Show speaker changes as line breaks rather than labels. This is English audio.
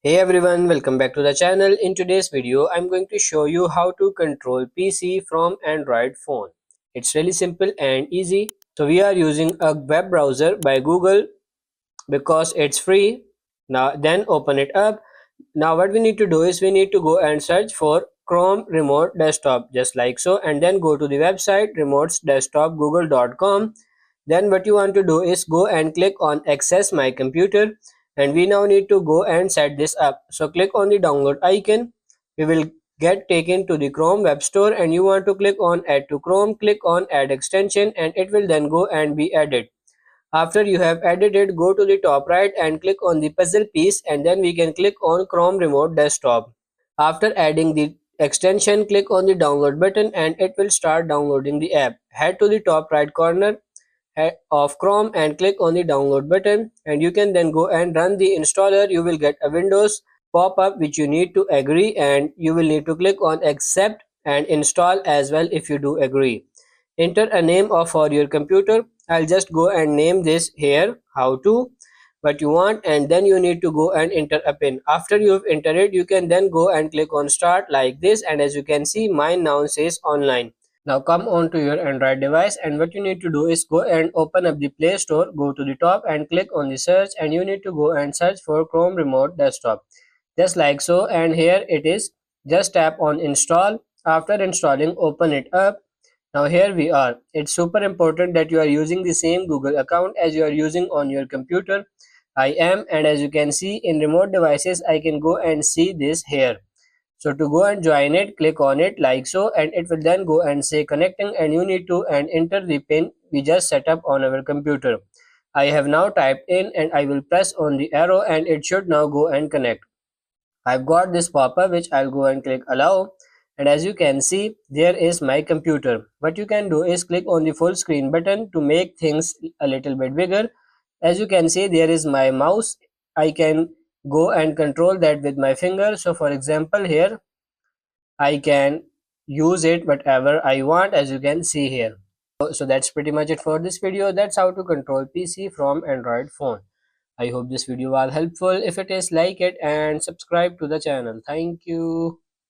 Hey everyone, welcome back to the channel. In today's video, I'm going to show you how to control PC from Android phone. It's really simple and easy. So we are using a web browser by Google because it's free. Now then open it up. Now what we need to do is we need to go and search for Chrome Remote Desktop just like so, and then go to the website remotesdesktopgoogle.com. Then what you want to do is go and click on access my computer, and we now need to go and set this up. So click on the download icon. We will get taken to the Chrome web store, and you want to click on add to Chrome. Click on add extension and it will then go and be added. After you have added it, go to the top right and click on the puzzle piece, and then we can click on Chrome Remote Desktop. After adding the extension, click on the download button and it will start downloading the app. Head to the top right corner of Chrome and click on the download button, and you can then go and run the installer. You will get a Windows pop-up which you need to agree, and you will need to click on accept and install as well if you do agree. Enter a name of for your computer. I'll just go and name this here how to what you want, and then you need to go and enter a pin. After you've entered it, you can then go and click on start like this, and as you can see mine now says online. Now come on to your Android device, and what you need to do is go and open up the Play Store, go to the top and click on the search, and you need to go and search for Chrome Remote Desktop just like so, and here it is. Just tap on install. After installing, open it up. Now here we are. It's super important that you are using the same Google account as you are using on your computer. I am, and as you can see in remote devices I can go and see this here. So to go and join it, click on it like so, and it will then go and say connecting, and you need to and enter the pin we just set up on our computer. I have now typed in, and I will press on the arrow and it should now go and connect. I've got this pop-up which I'll go and click allow, and as you can see there is my computer. What you can do is click on the full screen button to make things a little bit bigger. As you can see there is my mouse. I can go and control that with my finger. So for example here I can use it whatever I want, as you can see here. So that's pretty much it for this video. That's how to control PC from Android phone. I hope this video was helpful. If it is, like it and subscribe to the channel. Thank you.